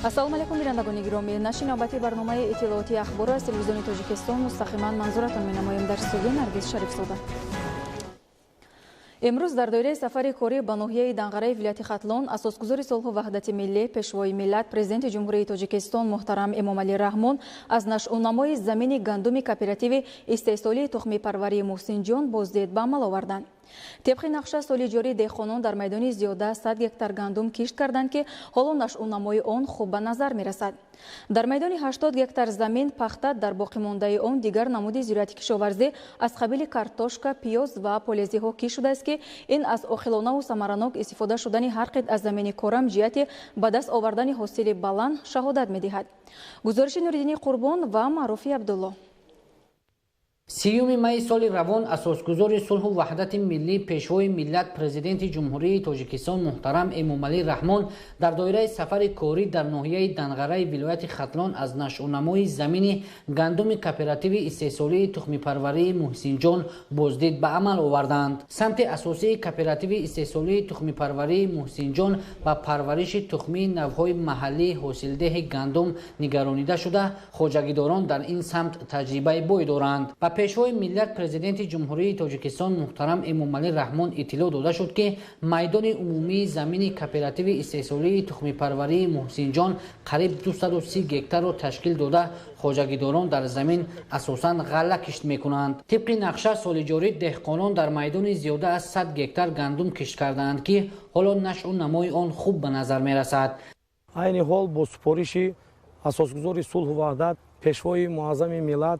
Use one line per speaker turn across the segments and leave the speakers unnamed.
ассалому алайкум бинандагони гиромӣ. нашри навбати барномаи иттилооти ахбор аз телевизиони тоҷикистон мустақиман манзуратон менамоем. дар студия Наргиз Шарифзода. امروز در دوره سفر کاری به ناحیه دنقره ولایت ختلان اساسگزار صلح و وحدت ملی پیشوای ملت پرزیدنت جمهوری تاجیکستان محترم امامعلی رحمان از نشأونمای زمین گندم کооперативи استحصالی تخم پروری محسن جان بازدید به عمل آوردند. طبق نقشه سالی جاری دهقانان در میدانی زیاده 100 گکتار گندم کشت کردند که حالا نشأونمای آن خوب به نظر می رسد. در میدان 80 گکتار زمین پخته در باقی مانده آن دیگر نمود زراعت کشاورزی از قبیل کارتوشکا، پیاز و پالزی ها کشته شده است که این از عاقلانه و ثمراناک استفاده شدن هر قطعه از زمین کارم جهت به دست آوردن حاصل بلند شهادت می دهد. گزارش نوریدین قربان و معروفی عبدالله.
30 مای سال روان اساسگزار صلح و وحدت ملی پیشوای ملت پرزیدنت جمهوری تاجیکستان محترم امامعلی رحمان در دایره سفر کاری در ناحیه دنقره ولایت ختلان از نشأونمای زمین گندم کооперативи استحصالی تخم پروری محسن جان بازدید به عمل آوردند. سمت اساسی کооперативи استحصالی تخم پروری محسن جان با پرورش تخمی نوهای محلی حاصلده گندم نگرانیده شده خواجگیداران در این سمت تجربه بوی دارند. پیشوای ملت پرزیدنت جمهوری تاجیکستان محترم امامعلی رحمان اطلاع داده شد که میدان عمومی زمین کооперативи استحصالی تخم پروری محسن جان قریب 230 گکتار را تشکیل داده خواجگیداران در زمین اساساً غله کشت میکنند. طبق نقشه سال جاری دهقانان در میدان زیاده از 100 گکتار گندم کشت کردند که حالا نشأ و نمای آن خوب به نظر میرسد.
عین حال با سپارش اساسگزار صلح و وحدت پیشوای معظم ملت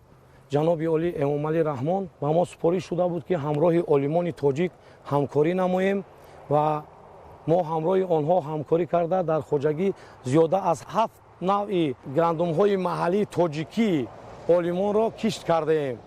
جناب عالی امامعلی رحمان با ما سپارش شده بود که همراه عالمان تاجیک همکاری نماییم و ما همراه آنها همکاری کرده در خواجگی زیاده از 7 نوع گندم های محلی تاجیکی عالمان را کشت کرده ایم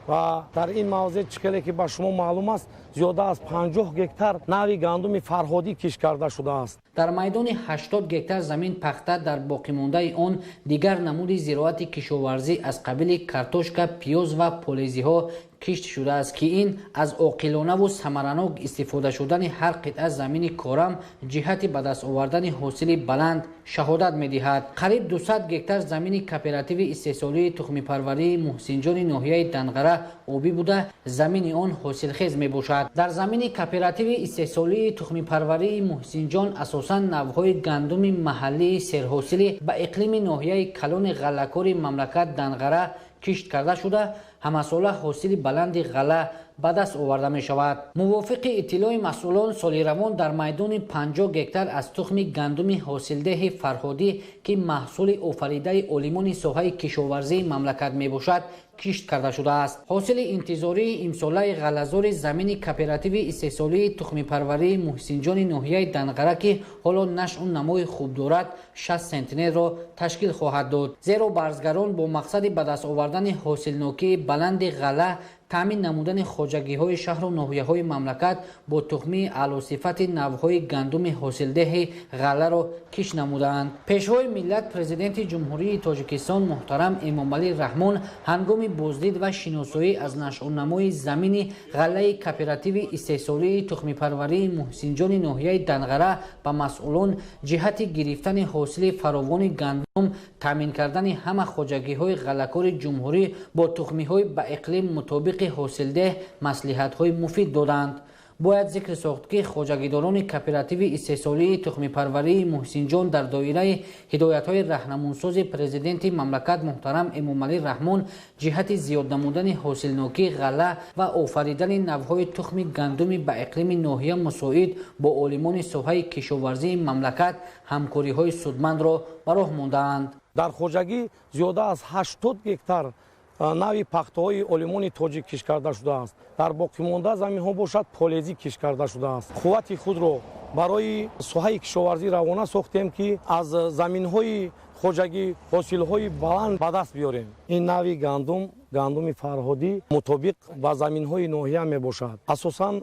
و در این موضع چکلی که به شما معلوم است زیاده از 50 گکتار نوع گندم فرهادی کشت کرده شده است.
در میدان 80 گکتار زمین پخته در باقی مانده آن دیگر نمود زراعت کشاورزی از قبیل کارتوشکا، پیاز و پالزی ها کشت شده است که این از عاقلانه و ثمراناک استفاده شدن هر قطعه زمین کارم جهت به دست آوردن حاصل بلند شهادت می‌دهد. قریب 200 گکتار زمین کооперативи استحصالی تخم پروری محسن جان ناحیه دنقره آبی بوده زمین آن حاصلخیز میباشد. در زمین کооперативи استحصالی تخم پروری محسن جان اساساً نوهای گندم محلی سرحاصل به اقلیم ناحیه کلان غله‌کار مملکت دنقره کشت کرده شده همساله حاصل بلند غله به دست آورده می شود. موافق اطلاع مسئولان سال روان در میدان 50 گکتار از تخم گندم حاصلده فرهادی که محصول آفریده عالمان ساحه کشاورزی مملکت می باشد کشت کرده شده است. حاصل انتظاری امساله غله‌زار زمین کооперативи استحصالی تخم پروری محسن جان ناحیه دنقره که حالا نشأ و نمای خوب دارد 60 سانتی را تشکیل خواهد داد. زیرا برزگران با مقصد به دست آوردن حاصلناکی بلند غله تامین نمودن خواجگی های شهر و ناحیه های مملکت با تخمی اعلی صفت نوهای گندم حاصلده غله را کشت نمودند. پیشوای ملت پرزیدنت جمهوری تاجیکستان محترم امامعلی رحمان هنگام بازدید و شناسایی از نشأ و نمای زمین غله کооперативи استحصالی تخم پروری محسن جان ناحیه دنقره به مسئولان جهت گرفتن حاصل فراوان گندم تامین کردن همه خواجگی های غله‌کار جمهوری با تخمی های به اقلیم مطابق حاصلده مصلحت های مفید دادند. باید ذکر ساخت که خواجگیداران کооперативи استحصالی تخم پروری محسن جان در دایره هدایت های راهنمونساز پرزیدنت مملکت محترم امامعلی رحمان جهت زیاد نمودن حاصلناکی غله و آفریدن نوهای تخم گندم به اقلیم ناحیه مساعد با عالمان ساحه کشاورزی مملکت همکاری های سودمند را به راه ماندند.
در خواجگی زیاده از 80 گکتار نوی پخته های عالمان تاجیک کشت کرده شده است. در باقی مانده زمین ها باشد پالزی کشت کرده شده است. قوت خود را برای ساحه کشاورزی روانه ساختیم که از زمین های خواجگی حاصل های بلند به دست بیاریم. این نوی گندم فرهادی مطابق با زمین های ناحیه می باشد. اساساً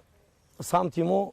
سمت ما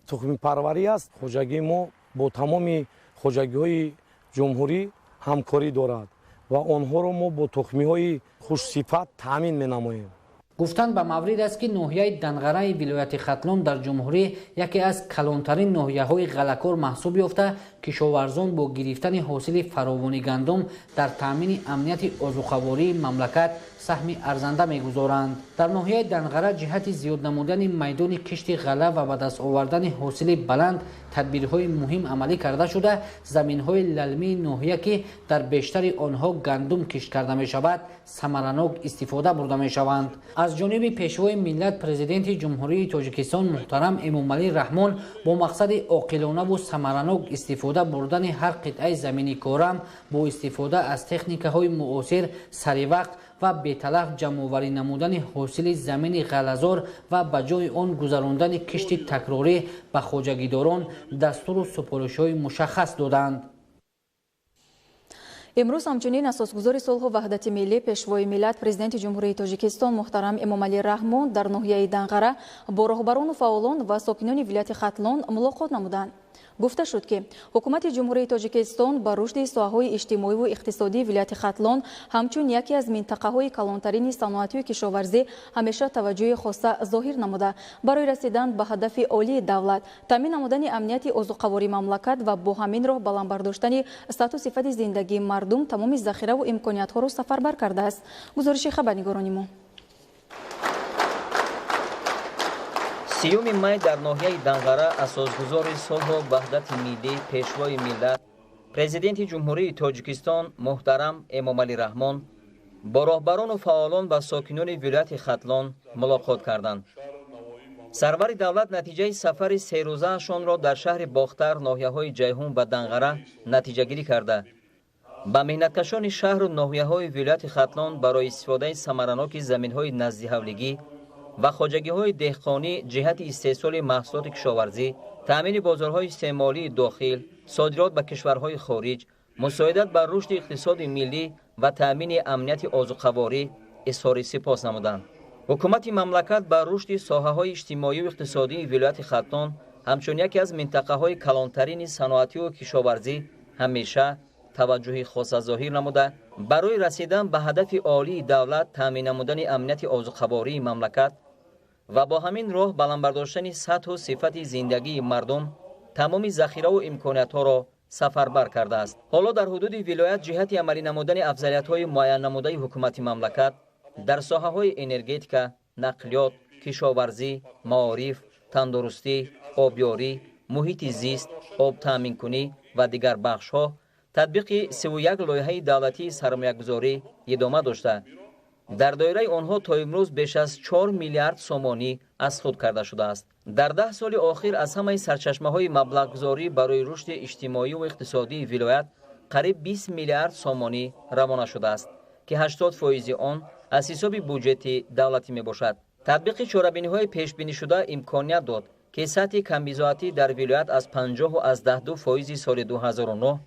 تخم پروری است. خواجگی ما با تمام خواجگی های جمهوری همکاری دارد و آنها را ما با تخمی های خوش صفت تامین می نماییم.
гуфтанд ба маврид аст ки ноҳияи данғараи вилояти хатлон дар ҷумҳурӣ яке аз калонтарин ноҳияҳои ғалакор маҳсуб ёфта кишоварзон бо гирифтани ҳосили фаровони гандум дар таъмини амнияти озуқавории мамлакат саҳми арзанда мегузоранд. Дар ноҳияи данғара ҷиҳати зиёд намудани майдони кишти ғала ва ба даст овардани ҳосили баланд тадбирҳои муҳим амалӣ карда шуда, заминҳои лалмии ноҳия ки дар бештари онҳо гандум кишт карда мешавад, самаранок истифода бурда мешаванд. аз ҷониби пешвои миллат президенти ҷумҳурии Тоҷикистон муҳтарам Эмомалӣ Раҳмон бо мақсади оқилонаву самаранок истифода бурдани ҳар қитъаи замини корам бо истифода аз техникаҳои муосир саривақт ва беталаф ҷамъоварӣ намудани ҳосили замини ғалазор ва ба ҷои он гузарондани кишти такрорӣ ба хоҷагидорон дастуру супоришҳои мушаххас доданд.
имрӯз ҳамчунин асосгузори сулҳу ваҳдати миллӣ пешвои миллат президенти ҷумҳурии Тоҷикистон муҳтарам Эмомалӣ Раҳмон дар ноҳияи Данғара бо роҳбарону фаъолон ва сокинони вилояти Хатлон мулоқот намуданд. гуфта шуд ки ҳукумати ҷумҳурии Тоҷикистон ба рушди соҳаҳои иҷтимоиву иқтисодии вилояти Хатлон ҳамчун яке аз минтақаҳои калонтарини саноатию кишоварзӣ ҳамеша таваҷҷӯҳи хоса зоҳир намуда барои расидан ба ҳадафи олии давлат таъмин намудани амнияти озуқавории мамлакат ва бо ҳамин роҳ баландбардоштани сатҳу сифати зиндагии мардум тамоми захираву имкониятҳоро сафарбар кардааст. гузориши хабарнигорони мо.
3 май дар ноҳияи Данғара асосгузори сулҳу ваҳдати миллӣ пешвои миллат президенти ҷумҳурии Тоҷикистон муҳтарам Эмомалӣ Раҳмон бо роҳбарону фаъолон ва сокинони вилояти Хатлон мулоқот карданд. сарвари давлат натиҷаи сафари серӯзаашонро дар шаҳри Бохтар, ноҳияҳои Ҷайҳун ва Данғара натиҷагирӣ карда ба меҳнаткашони шаҳру ноҳияҳои вилояти Хатлон барои истифодаи самараноки заминҳои наздиҳавлигӣ ва хоҷагиҳои деҳқонӣ ҷиҳати истеҳсоли маҳсулоти кишоварзӣ, таъмини бозорҳои истеъмолии дохил, содирот ба кишварҳои хориҷ, мусоидат ба рушди иқтисоди миллӣ ва таъмини амнияти озуқаворӣ изҳори сипос намуданд. ҳукумати мамлакат ба рушди соҳаҳои иҷтимоиву иқтисодии вилояти Хатлон ҳамчун яке аз минтақаҳои калонтарини саноативу кишоварзӣ ҳамеша таваҷҷӯҳи хоса зоҳир намуда барои расидан ба ҳадафи олии давлат таъмин намудани амнияти озуқавории мамлакат ва бо ҳамин роҳ баландбардоштани сатҳу сифати зиндагии мардум тамоми захираву имкониятҳоро сафарбар кардааст. ҳоло дар ҳудуди вилоят ҷиҳати амалӣ намудани афзалиятҳои муайяннамудаи ҳукумати мамлакат дар соҳаҳои энергетика, нақлиёт, кишоварзӣ, маориф, тандурустӣ, обёрӣ, муҳити зист, обтаъминкунӣ ва дигар бахшҳо татбиқи 31 лоиҳаи давлатии сармоягузорӣ идома дошта, дар доираи онҳо то имрӯз беш аз 4 миллиард сомонӣ аз худ карда шудааст. дар 10 соли охир аз ҳамаи сарчашмаҳои маблағгузорӣ барои рушди иҷтимоиву иқтисодии вилоят қариб 20 миллиард сомонӣ равона шудааст ки 80% он аз ҳисоби буҷети давлатӣ мебошад. татбиқи чорабиниҳои пешбинишуда имконият дод ки сатҳи камбизоатӣ дар вилоят аз 50.2% соли 2009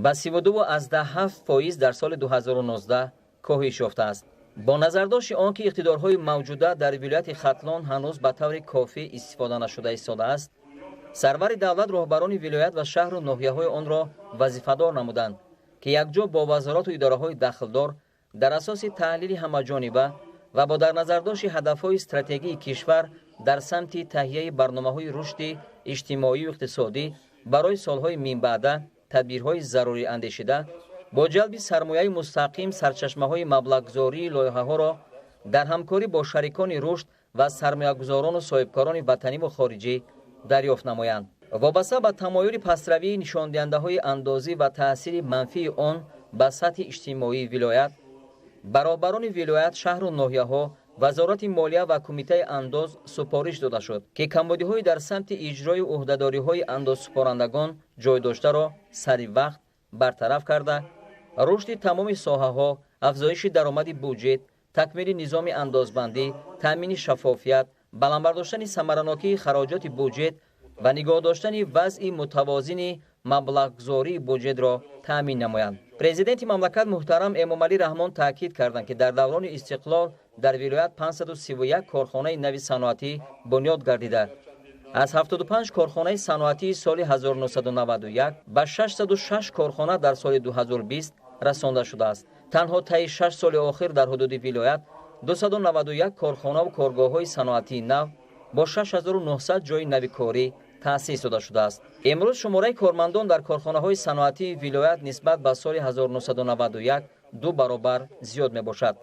ба 32.7% дар соли 2019 коҳиш ёфтааст. бо назардошти он ки иқтидорҳои мавҷуда дар вилояти Хатлон ҳанӯз ба таври кофӣ истифода нашуда истодааст, сарвари давлат роҳбарони вилоят ва шаҳру ноҳияҳои онро вазифадор намуданд ки якҷо бо вазорату идораҳои дахлдор дар асоси таҳлили ҳамаҷониба ва бо дар назардошти ҳадафҳои стратегии кишвар дар самти таҳияи барномаҳои рушди иҷтимоиву иқтисодӣ барои солҳои минбаъда тадбирҳои зарури андешида бо ҷалби сармояи мустақим сарчашмаҳои маблағгузории лоиҳаҳоро дар ҳамкорӣ бо шарикони рушд ва сармоягузорону соҳибкорони ватаниву хориҷӣ дарёфт намоянд. вобаста ба тамоюли пастравии нишондиҳандаҳои андозӣ ва таъсири манфии он ба сатҳи иҷтимоии вилоят, баробарони вилоят, шаҳру ноҳияҳо, вазорати молия ва кумитаи андоз супориш дода шуд ки камбудиҳои дар самти иҷрои уҳдадориҳои андозсупорандагон ҷойдоштаро сари вақт бартараф карда, рушди тамоми соҳаҳо, афзоиши даромади буҷет, такмили низоми андозбандӣ, таъмини шаффофият, баландбардоштани самаранокии хароҷоти буҷет ва нигоҳ доштани вазъи мутавозини маблағгузории буҷетро таъмин намоянд. президенти мамлакат муҳтарам Эмомалӣ Раҳмон таъкид карданд ки дар даврони истиқлол дар вилоят 531 корхонаи нави саноатӣ бунёд гардида, аз 75 корхонаи саноатии соли 1991 ба 606 корхона дар соли 2020 расонда шудааст. танҳо таи 6 соли охир дар ҳудуди вилоят 291 корхона ва коргоҳҳои саноатии нав бо 6900 ҷойи нави корӣ таъсис дода шудааст. имрӯз шумораи кормандон дар корхонаҳои саноатии вилоят нисбат ба соли 1991 ду баробар зиёд мебошад.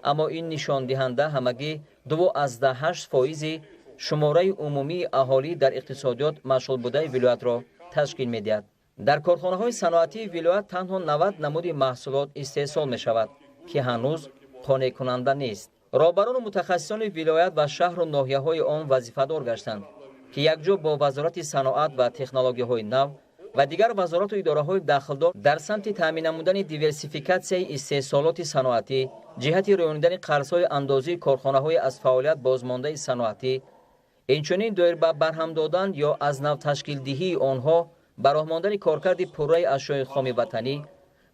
аммо ин нишондиҳанда ҳамагӣ 2.8% шумораи умумии аҳолӣ дар иқтисодиёт машғулбудаи вилоятро ташкил медиҳад. дар корхонаҳои саноатии вилоят танҳо 90 намуди маҳсулот истеҳсол мешавад ки ҳанӯз қонеъкунанда нест. роҳбарону мутахассисони вилоят ва шаҳру ноҳияҳои он вазифадор гаштанд ки якҷо бо вазорати саноат ва технологияҳои нав ва дигар вазорату идораҳои дахлдор дар самти таъмин намудани диверсификатсияи истеҳсолоти саноатӣ, ҷиҳати рӯёнидани қарзҳои андозии корхонаҳои аз фаъолият бозмондаи саноатӣ, инчунин доир ба барҳам додан ё аз нав ташкилдиҳии онҳо ба роҳмондани коркарди пурраи ашёи хоми ватанӣ,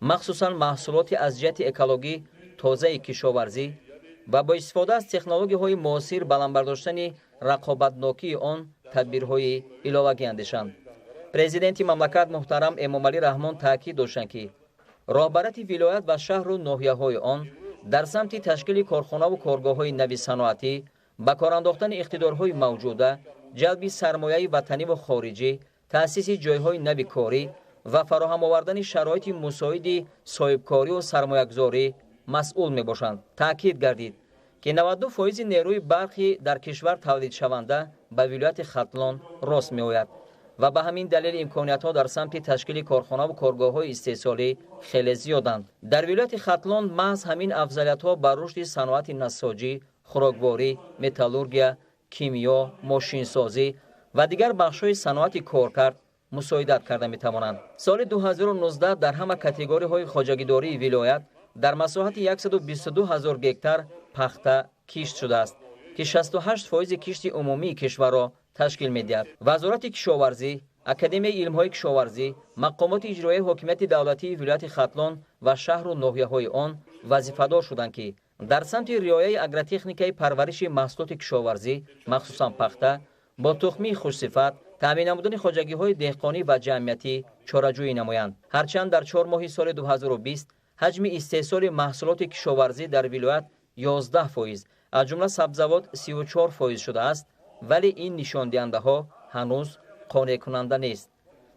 махсусан маҳсулоти аз ҷиҳати экологӣ тозаи кишоварзӣ ва бо истифода аз технологияҳои муосир баландбардоштани рақобатнокии он тадбирҳои иловагӣ андешанд. президенти мамлакат муҳтарам Эмомалӣ Раҳмон таъкид доштанд ки роҳбарати вилоят ва шаҳру ноҳияҳои он дар самти ташкили корхонаву коргоҳҳои нави саноатӣ ба кор андохтани иқтидорҳои мавҷуда, ҷалби сармояи ватаниву хориҷӣ, таъсиси ҷойҳои нави корӣ ва фароҳам овардани шароити мусоиди соҳибкориву сармоягузорӣ масъул мебошанд. таъкид гардид ки 92% нерӯи барқи дар кишвар тавлидшаванда ба вилояти Хатлон рост меояд ва ба ҳамин далел имкониятҳо дар самти ташкили корхонаву коргоҳҳои истеҳсолӣ хеле зиёданд. дар вилояти Хатлон маҳз ҳамин афзалиятҳо ба рушди саноати насоҷӣ, хӯрокворӣ, металлургия, кимиё, мошинсозӣ ва дигар бахшҳои саноати коркард мусоидат карда метавонанд. соли 2019 дар ҳама категориҳои хоҷагидории вилоят дар масоҳати 122 000 гектар пахта кишт шудааст, ки 68% кишти умумии кишварро ташкил медиҳад. вазорати кишоварзӣ, академияи илмҳои кишоварзӣ, мақомоти иҷроияи ҳокимияти давлатии вилояти Хатлон ва шаҳру ноҳияҳои он вазифадор шуданд ки дар самти риояи агротехникаи парвариши маҳсулоти кишоварзӣ, махсусан пахта, бо тухмии хушсифат, таъмин намудани хоҷагиҳои деҳқонӣ ва ҷамъиятӣ чораҷӯӣ намоянд. ҳарчанд дар 4 моҳи соли 2020 ҳаҷми истеҳсоли маҳсулоти кишоварзӣ дар вилоят 11%, аз ҷумла сабзавот 34% шудааст, вале ин нишондиҳандаҳо ҳанӯз қонеъкунанда нест.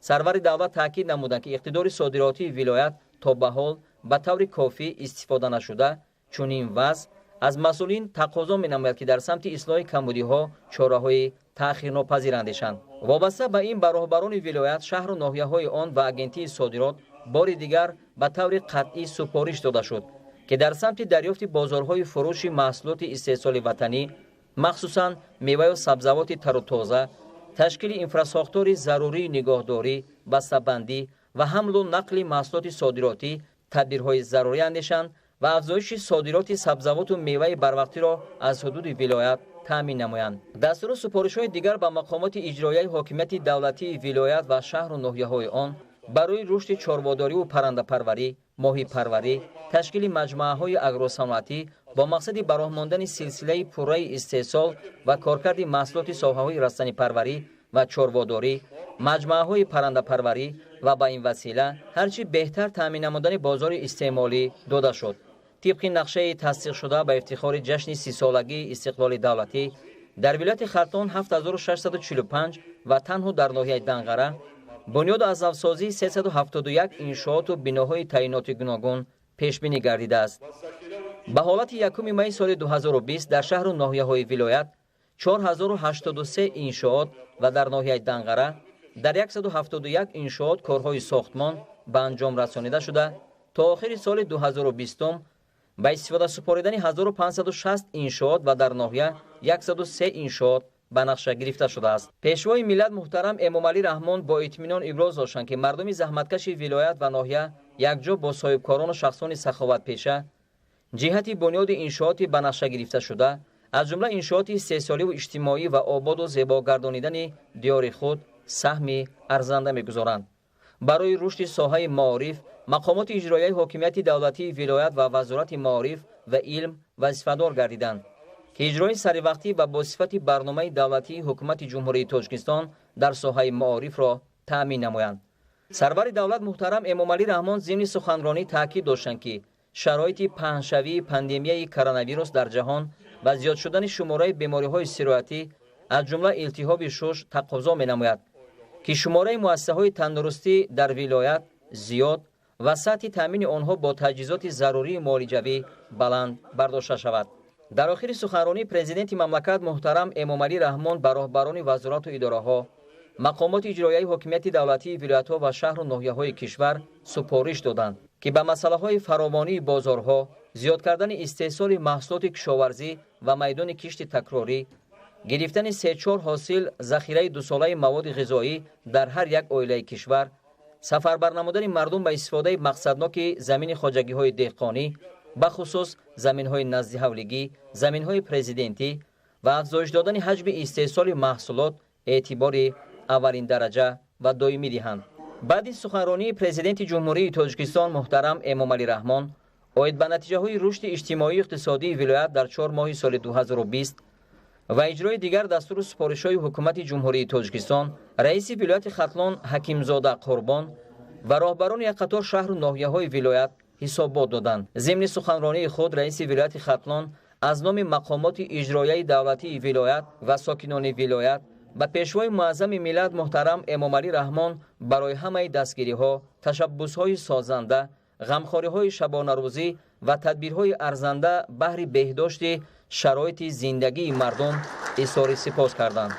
сарвари давлат таъкид намуданд ки иқтидори содиротии вилоят то ба ҳол ба таври кофӣ истифода нашуда, чунин вазъ аз масъулин тақозо менамояд ки дар самти ислоҳи камбудиҳо чораҳои таъхирнопазир андешанд. вобаста ба ин ба роҳбарони вилоят, шаҳру ноҳияҳои он ва агентии содирот бори дигар ба таври қатъӣ супориш дода шуд ки дар самти дарёфти бозорҳои фурӯши маҳсулоти истеҳсоли ватанӣ, махсусан меваю сабзавоти тару тоза, ташкили инфрасохтори зарурии нигоҳдорӣ, бастабандӣ ва ҳамлу нақли маҳсулоти содиротӣ тадбирҳои зарурӣ андешанд ва афзоиши содироти сабзавоту меваи барвақтиро аз ҳудуди вилоят таъмин намоянд. дастуру супоришҳои дигар ба мақомоти иҷроияи ҳокимияти давлатии вилоят ва шаҳру ноҳияҳои он барои рушди чорводориву паррандапарварӣ, моҳипарварӣ, ташкили маҷмӯаҳои агросаноатӣ бо мақсади ба роҳ мондани силсилаи пурраи истеҳсол ва коркарди маҳсулоти соҳаҳои растанипарварӣ ва чорводорӣ, маҷмӯаҳои паррандапарварӣ ва ба ин васила ҳарчи беҳтар таъмин намудани бозори истеъмолӣ дода шуд. тибқи нақшаи тасдиқшуда ба ифтихори ҷашни 30-солагии истиқлоли давлатӣ дар вилояти Хатлон 7645 ва танҳо дар ноҳияи Данғара бунёду аз навсозии 371 иншооту биноҳои таъйиноти гуногун пешбинӣ гардидааст. ба ҳолати 1 майи соли 2020 дар шаҳру ноҳияҳои вилоят 4083 иншоот ва дар ноҳияи Данғара дар 171 иншоот корҳои сохтмон ба анҷом расонида шуда, то охири соли 2020 ба истифода супоридани 1560 иншоот ва дар ноҳия 103 иншоот ба нақша гирифта шудааст. пешвои миллат муҳтарам Эмомалӣ Раҳмон бо итминон иброз доштанд ки мардуми заҳматкаши вилоят ва ноҳия якҷо бо соҳибкорону шахсони саховатпеша ҷиҳати бунёди иншооти ба нақша гирифта шуда, аз ҷумла иншооти истеҳсоливу иҷтимоӣ ва ободу зебогардонидани диёри худ саҳми арзанда мегузоранд. барои рушди соҳаи маориф, мақомоти иҷроияи ҳокимияти давлатии вилоят ва вазорати маориф ва илм вазифадор гардиданд ки иҷрои саривақтӣ ва босифати барномаи давлатии ҳукумати ҷумҳурии Тоҷикистон дар соҳаи маорифро таъмин намоянд. сарвари давлат муҳтарам Эмомалӣ Раҳмон зимни суханронӣ таъкид доштанд ки шароити паҳншавии пандемияи коронавирус дар ҷаҳон ва зиёд шудани шумораи бемориҳои сироятӣ аз ҷумла илтиҳоби шуш тақозо менамояд, ки шумораи муассисаҳои тандурустӣ дар вилоят зиёд ва сатҳи таъмини онҳо бо таҷҳизоти зарурии муолиҷавӣ баланд бардошта шавад. дар охири суханронии президенти мамлакат муҳтарам Эмомалӣ Раҳмон ба роҳбарони вазорату идораҳо, мақомоти иҷроияи ҳокимияти давлатии вилоятҳо ва шаҳру ноҳияҳои кишвар супориш доданд, ки ба масъалаҳои фаровонии бозорҳо, зиёд кардани истеҳсоли маҳсулоти кишоварзӣ ва майдони кишти такрорӣ, гирифтани 3-4 ҳосил захираи дусолаи маводи ғизоӣ дар ҳар як оилаи кишвар, сафарбар намудани мардум ба истифодаи мақсадноки замини хоҷагиҳои деҳқонӣ, бахусус заминҳои назди ҳавлигӣ, заминҳои президентӣ ва афзоиш додани ҳаҷми истеҳсоли маҳсулот эътибори аввалиндараҷа ва доимӣ диҳанд. баъди суханронии президенти ҷумҳурии Тоҷикистон муҳтарам Эмомалӣ Раҳмон оид ба натиҷаҳои рушди иҷтимоию иқтисодии вилоят дар 4 моҳи соли 2020 ва иҷрои дигар дастуру супоришҳои ҳукумати ҷумҳурии Тоҷикистон, раиси вилояти Хатлон Ҳакимзода Қурбон ва роҳбарони як қатор шаҳру ноҳияҳои вилоят ҳисобот доданд. зимни суханронии худ раиси вилояти Хатлон аз номи мақомоти иҷроияи давлатии вилоят ва сокинони вилоят ба пешвои муаззами миллат муҳтарам Эмомалӣ Раҳмон барои ҳамаи дастгириҳо, ташаббусҳои созанда, ғамхориҳои шабонарӯзӣ ва тадбирҳои арзанда баҳри беҳдошти шароити зиндагии мардум изҳори сипос карданд.